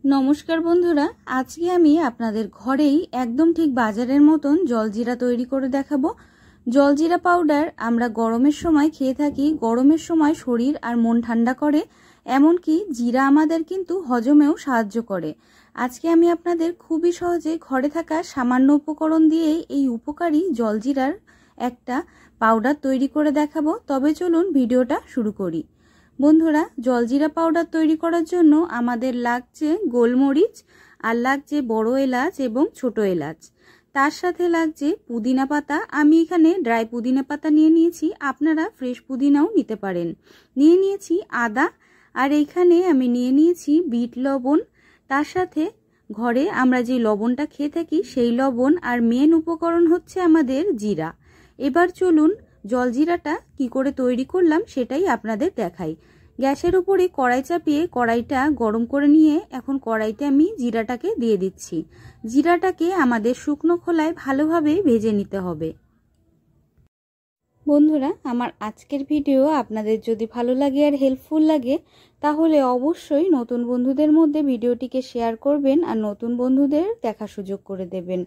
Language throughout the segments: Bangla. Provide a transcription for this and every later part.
नमस्कार बंधुरा आज के आमी आपनादेर घरेई एकदम ठीक बाजारेर मतन जलजिरा तैरी करे देखाबो। जलजिरा पाउडार आमरा गरमेर समय खेये थाकी। गरमेर समय शरीर आर मन ठंडा करे, एमनकि जिरा आमादेर किन्तु हजमेও साहाज्य करे। आजके आमी आपनादेर खूबই सहजे घरे थाका सामान्य उपकरण दिएई এই উপকারী জলজিরার একটা পাউডার তৈরি করে দেখাবো। তবে চলুন ভিডিওটা শুরু করি। বন্ধুরা, জলজিরা পাউডার তৈরি করার জন্য আমাদের লাগছে গোলমরিচ আর লাগছে বড় এলাচ এবং ছোট এলাচ, তার সাথে লাগছে পুদিনা পাতা। আমি এখানে ড্রাই পুদিনা পাতা নিয়ে নিয়েছি, আপনারা ফ্রেশ পুদিনাও নিতে পারেন। নিয়ে নিয়েছি আদা, আর এইখানে আমি নিয়ে নিয়েছি বিট লবণ, তার সাথে ঘরে আমরা যে লবণটা খেয়ে থাকি সেই লবণ, আর মেন উপকরণ হচ্ছে আমাদের জিরা। এবার চলুন জলজিরাটা কি করে তৈরি করলাম সেটাই আপনাদের দেখাই। গ্যাসের উপরে কড়াই চাপিয়ে কড়াইটা গরম করে নিয়ে এখন কড়াইতে আমি জিরাটাকে দিয়ে দিচ্ছি। জিরাটাকে আমাদের শুকনো খোলায় ভালোভাবে ভেজে নিতে হবে। বন্ধুরা, আমার আজকের ভিডিও আপনাদের যদি ভালো লাগে আর হেল্পফুল লাগে তাহলে অবশ্যই নতুন বন্ধুদের মধ্যে ভিডিওটিকে শেয়ার করবেন আর নতুন বন্ধুদের দেখার সুযোগ করে দেবেন।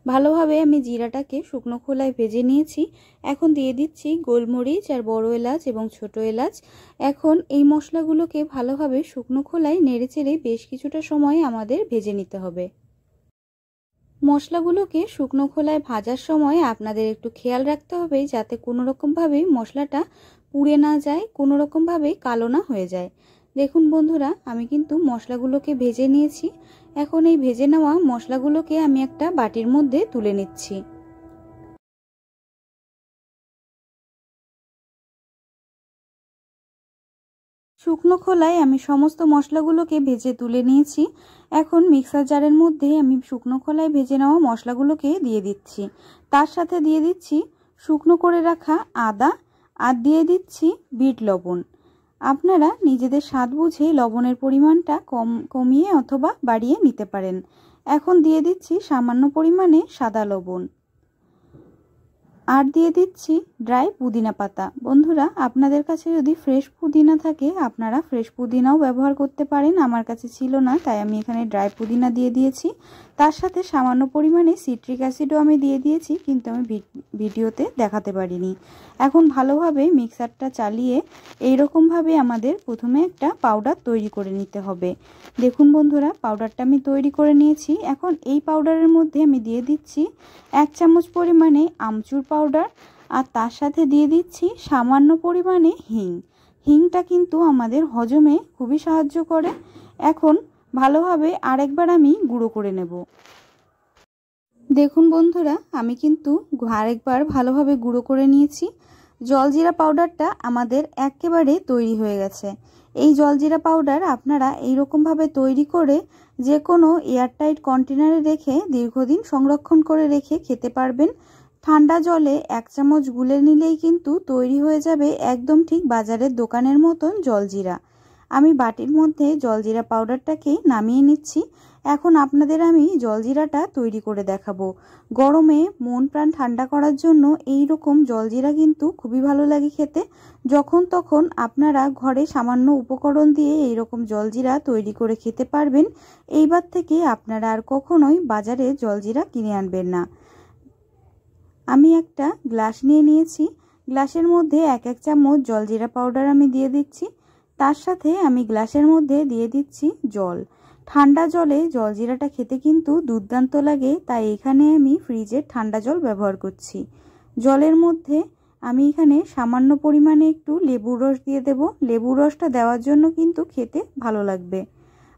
ভালোভাবে আমি জিরাটাকে শুকনো খোলায় ভেজে নিয়েছি। এখন দিয়ে দিচ্ছি গোলমরিচ আর বড় এলাচ এবং ছোট এলাচ। এখন এই মশলাগুলোকে ভালোভাবে শুকনো খোলায় নেড়েচেড়ে বেশ কিছুটা সময় আমাদের ভেজে নিতে হবে। মশলাগুলোকে শুকনো খোলায় ভাজার সময় আপনাদের একটু খেয়াল রাখতে হবে যাতে কোনো রকমভাবে মশলাটা পুড়ে না যায়, কোনো রকমভাবে কালো না হয়ে যায়। দেখুন বন্ধুরা, আমি কিন্তু মশলাগুলোকে ভেজে নিয়েছি। এখন এই ভেজে নেওয়া মশলাগুলোকে আমি একটা বাটির মধ্যে তুলে নিচ্ছি। শুকনো খোলায় আমি সমস্ত মশলাগুলোকে ভেজে তুলে নিয়েছি। এখন মিক্সার জারের মধ্যে আমি শুকনো খোলায় ভেজে নেওয়া মশলাগুলোকে দিয়ে দিচ্ছি। তার সাথে দিয়ে দিচ্ছি শুকনো করে রাখা আদা, আর দিয়ে দিচ্ছি বিট লবণ। আপনারা নিজেদের স্বাদ বুঝে লবণের পরিমাণটা কমিয়ে অথবা বাড়িয়ে নিতে পারেন। এখন দিয়ে দিচ্ছি সামান্য পরিমাণে সাদা লবণ, আর দিয়ে দিচ্ছি ড্রাই পুদিনা পাতা। বন্ধুরা, আপনাদের কাছে যদি ফ্রেশ পুদিনা থাকে আপনারা ফ্রেশ পুদিনাও ব্যবহার করতে পারেন। আমার কাছে ছিল না, তাই আমি এখানে ড্রাই পুদিনা দিয়ে দিয়েছি। তার সাথে সামান্য পরিমাণে সিট্রিক অ্যাসিডও আমি দিয়ে দিয়েছি, কিন্তু আমি ভিডিওতে দেখাতে পারিনি। এখন ভালোভাবে মিক্সারটা চালিয়ে এইরকমভাবে আমাদের প্রথমে একটা পাউডার তৈরি করে নিতে হবে। দেখুন বন্ধুরা, পাউডারটা আমি তৈরি করে নিয়েছি। এখন এই পাউডারের মধ্যে আমি দিয়ে দিচ্ছি 1 চামচ পরিমাণে আমচুর পাউডার, আর তার সাথে দিয়ে দিচ্ছি সামান্য পরিমাণে হিং। হিংটা কিন্তু আমাদের হজমে খুবই সাহায্য করে। এখন ভালোভাবে আরেকবার আমি গুঁড়ো করে নেব। দেখুন বন্ধুরা, আমি কিন্তু আরেকবার ভালোভাবে গুঁড়ো করে নিয়েছি। জলজিরা পাউডারটা আমাদের একেবারে তৈরি হয়ে গেছে। এই জলজিরা পাউডার আপনারা এইরকমভাবে তৈরি করে যে কোনো এয়ারটাইট কন্টেনারে রেখে দীর্ঘদিন সংরক্ষণ করে রেখে খেতে পারবেন। ঠান্ডা জলে 1 চামচ গুলে নিলেই কিন্তু তৈরি হয়ে যাবে একদম ঠিক বাজারের দোকানের মতন জলজিরা। আমি বাটির মধ্যে জলজিরা পাউডারটাকে নামিয়ে নিচ্ছি। এখন আপনাদের আমি জলজিরাটা তৈরি করে দেখাবো। গরমে মন প্রাণ ঠান্ডা করার জন্য এই রকম জলজিরা কিন্তু খুবই ভালো লাগে খেতে। যখন তখন আপনারা ঘরে সামান্য উপকরণ দিয়ে এই রকম জলজিরা তৈরি করে খেতে পারবেন। এইবার থেকে আপনারা আর কখনোই বাজারে জলজিরা কিনে আনবেন না। আমি একটা গ্লাস নিয়ে নিয়েছি। গ্লাসের মধ্যে 1 চামচ জলজিরা পাউডার আমি দিয়ে দিচ্ছি। তার সাথে আমি গ্লাসের মধ্যে দিয়ে দিচ্ছি জল। ঠান্ডা জলে জলজিরাটা খেতে কিন্তু দুর্দান্ত লাগে, তাই এখানে আমি ফ্রিজের ঠান্ডা জল ব্যবহার করছি। জলের মধ্যে আমি এখানে সামান্য পরিমাণে একটু লেবুর রস দিয়ে দেব। লেবুর রসটা দেওয়ার জন্য কিন্তু খেতে ভালো লাগবে।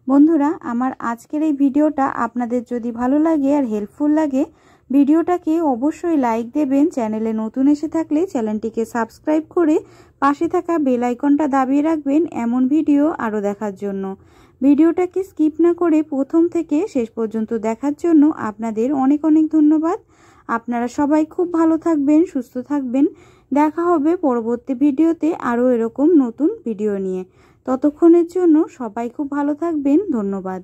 বন্ধুরা, আমার আজকের এই ভিডিওটা আপনাদের যদি ভালো লাগে আর হেল্পফুল লাগে ভিডিওটাকে অবশ্যই লাইক দেবেন। চ্যানেলে নতুন এসে থাকলে চ্যানেলটিকে সাবস্ক্রাইব করে পাশে থাকা বেল আইকনটা দাবিয়ে রাখবেন এমন ভিডিও আরও দেখার জন্য। ভিডিওটাকে স্কিপ না করে প্রথম থেকে শেষ পর্যন্ত দেখার জন্য আপনাদের অনেক অনেক ধন্যবাদ। আপনারা সবাই খুব ভালো থাকবেন, সুস্থ থাকবেন। দেখা হবে পরবর্তী ভিডিওতে আরও এরকম নতুন ভিডিও নিয়ে। ততক্ষণের জন্য সবাই খুব ভালো থাকবেন। ধন্যবাদ।